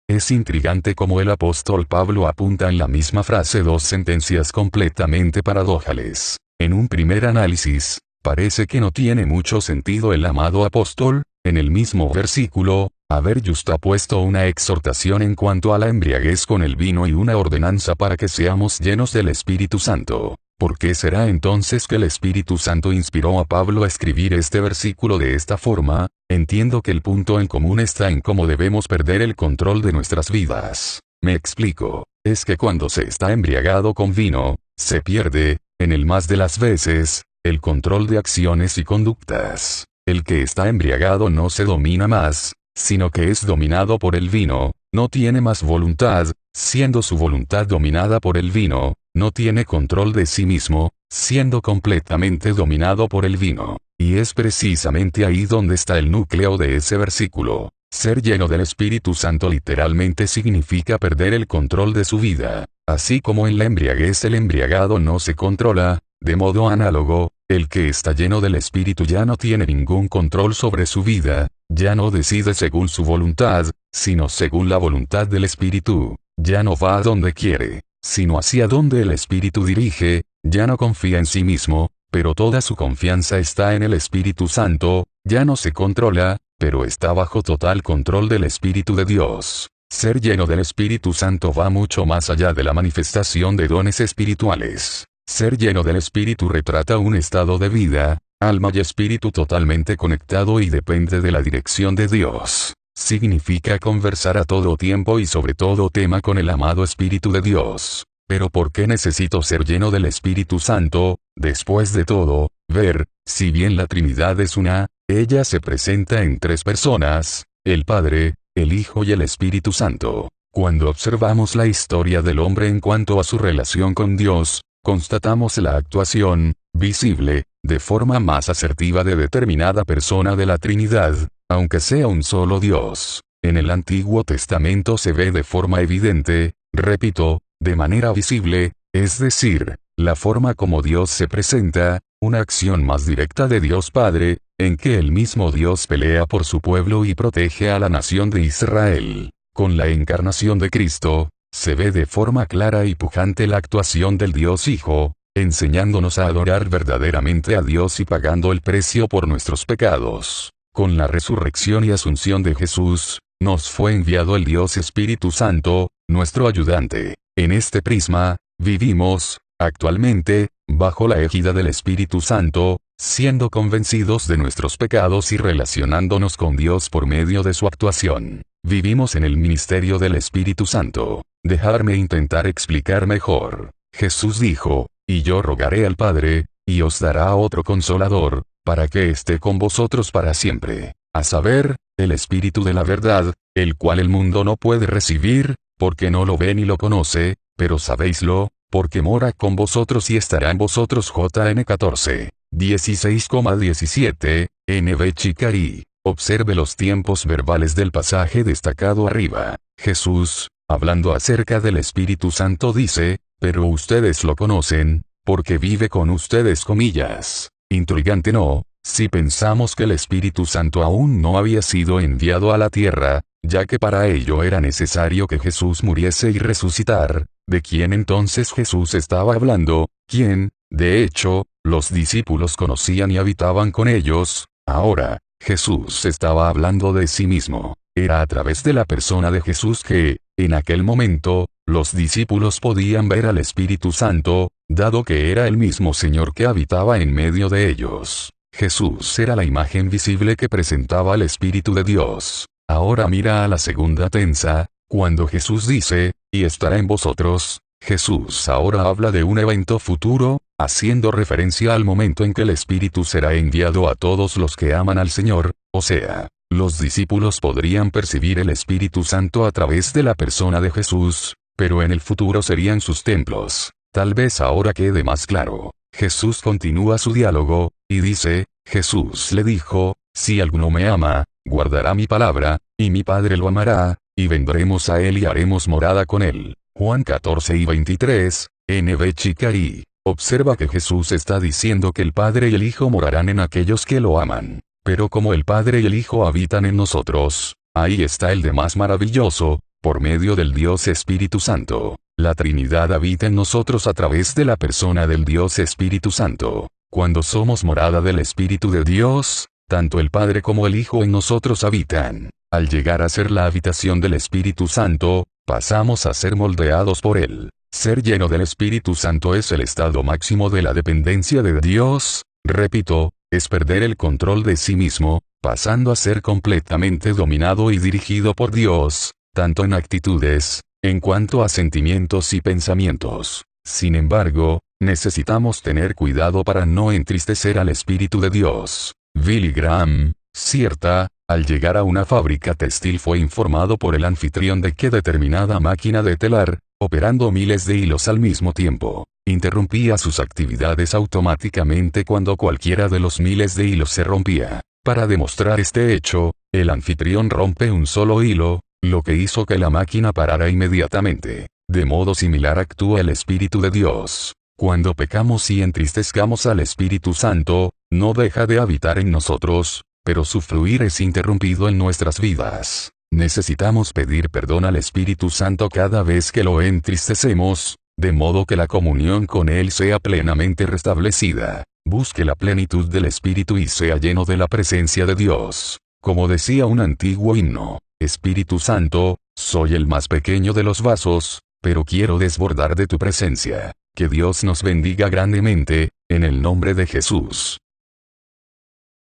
Es intrigante cómo el apóstol Pablo apunta en la misma frase dos sentencias completamente paradójicas. En un primer análisis, parece que no tiene mucho sentido el amado apóstol, en el mismo versículo, haber justapuesto una exhortación en cuanto a la embriaguez con el vino y una ordenanza para que seamos llenos del Espíritu Santo. ¿Por qué será entonces que el Espíritu Santo inspiró a Pablo a escribir este versículo de esta forma? Entiendo que el punto en común está en cómo debemos perder el control de nuestras vidas. Me explico. Es que cuando se está embriagado con vino, se pierde, en el más de las veces, el control de acciones y conductas. El que está embriagado no se domina más, sino que es dominado por el vino, no tiene más voluntad, siendo su voluntad dominada por el vino, no tiene control de sí mismo, siendo completamente dominado por el vino. Y es precisamente ahí donde está el núcleo de ese versículo. Ser lleno del Espíritu Santo literalmente significa perder el control de su vida. Así como en la embriaguez el embriagado no se controla, de modo análogo, el que está lleno del Espíritu ya no tiene ningún control sobre su vida, ya no decide según su voluntad, sino según la voluntad del Espíritu, ya no va a donde quiere, sino hacia donde el Espíritu dirige, ya no confía en sí mismo, pero toda su confianza está en el Espíritu Santo, ya no se controla, pero está bajo total control del Espíritu de Dios. Ser lleno del Espíritu Santo va mucho más allá de la manifestación de dones espirituales. Ser lleno del Espíritu retrata un estado de vida, alma y espíritu totalmente conectado y depende de la dirección de Dios. Significa conversar a todo tiempo y sobre todo tema con el amado Espíritu de Dios. Pero ¿por qué necesito ser lleno del Espíritu Santo? Después de todo, ver, si bien la Trinidad es una, ella se presenta en tres personas, el Padre, el Hijo y el Espíritu Santo. Cuando observamos la historia del hombre en cuanto a su relación con Dios, constatamos la actuación, visible, de forma más asertiva de determinada persona de la Trinidad, aunque sea un solo Dios. En el Antiguo Testamento se ve de forma evidente, repito, de manera visible, es decir, la forma como Dios se presenta, una acción más directa de Dios Padre, en que el mismo Dios pelea por su pueblo y protege a la nación de Israel. Con la encarnación de Cristo, se ve de forma clara y pujante la actuación del Dios Hijo, enseñándonos a adorar verdaderamente a Dios y pagando el precio por nuestros pecados. Con la resurrección y asunción de Jesús, nos fue enviado el Dios Espíritu Santo, nuestro ayudante. En este prisma, vivimos, actualmente, bajo la égida del Espíritu Santo, siendo convencidos de nuestros pecados y relacionándonos con Dios por medio de su actuación. Vivimos en el ministerio del Espíritu Santo. Dejarme intentar explicar mejor. Jesús dijo, y yo rogaré al Padre, y os dará otro consolador, para que esté con vosotros para siempre, a saber, el Espíritu de la verdad, el cual el mundo no puede recibir, porque no lo ve ni lo conoce, pero sabéislo, porque mora con vosotros y estará en vosotros. JN 14, 16,17, NB Chicari. Observe los tiempos verbales del pasaje destacado arriba. Jesús, hablando acerca del Espíritu Santo dice, pero ustedes lo conocen, porque vive con ustedes. Comillas. Intrigante, ¿no? Si pensamos que el Espíritu Santo aún no había sido enviado a la tierra, ya que para ello era necesario que Jesús muriese y resucitar, ¿de quién entonces Jesús estaba hablando? ¿Quién? De hecho, los discípulos conocían y habitaban con ellos. Ahora, Jesús estaba hablando de sí mismo. Era a través de la persona de Jesús que, en aquel momento, los discípulos podían ver al Espíritu Santo, dado que era el mismo Señor que habitaba en medio de ellos. Jesús era la imagen visible que presentaba al Espíritu de Dios. Ahora mira a la segunda tensa, cuando Jesús dice, y estará en vosotros. Jesús ahora habla de un evento futuro, haciendo referencia al momento en que el Espíritu será enviado a todos los que aman al Señor, o sea, los discípulos podrían percibir el Espíritu Santo a través de la persona de Jesús, pero en el futuro serían sus templos. Tal vez ahora quede más claro. Jesús continúa su diálogo, y dice, Jesús le dijo, si alguno me ama, guardará mi palabra, y mi Padre lo amará, y vendremos a él y haremos morada con él. Juan 14 y 23, NB Chicari. Observa que Jesús está diciendo que el Padre y el Hijo morarán en aquellos que lo aman. Pero como el Padre y el Hijo habitan en nosotros, ahí está el de más maravilloso, por medio del Dios Espíritu Santo. La Trinidad habita en nosotros a través de la persona del Dios Espíritu Santo. Cuando somos morada del Espíritu de Dios, tanto el Padre como el Hijo en nosotros habitan. Al llegar a ser la habitación del Espíritu Santo, pasamos a ser moldeados por Él. Ser lleno del Espíritu Santo es el estado máximo de la dependencia de Dios. Repito, es perder el control de sí mismo, pasando a ser completamente dominado y dirigido por Dios, tanto en actitudes, en cuanto a sentimientos y pensamientos. Sin embargo, necesitamos tener cuidado para no entristecer al Espíritu de Dios. Billy Graham, cierta, al llegar a una fábrica textil fue informado por el anfitrión de que determinada máquina de telar, operando miles de hilos al mismo tiempo, interrumpía sus actividades automáticamente cuando cualquiera de los miles de hilos se rompía. Para demostrar este hecho, el anfitrión rompe un solo hilo, lo que hizo que la máquina parara inmediatamente. De modo similar actúa el Espíritu de Dios. Cuando pecamos y entristezcamos al Espíritu Santo, no deja de habitar en nosotros, pero su fluir es interrumpido en nuestras vidas. Necesitamos pedir perdón al Espíritu Santo cada vez que lo entristecemos, de modo que la comunión con Él sea plenamente restablecida. Busque la plenitud del Espíritu y sea lleno de la presencia de Dios. Como decía un antiguo himno, Espíritu Santo, soy el más pequeño de los vasos, pero quiero desbordar de tu presencia. Que Dios nos bendiga grandemente, en el nombre de Jesús.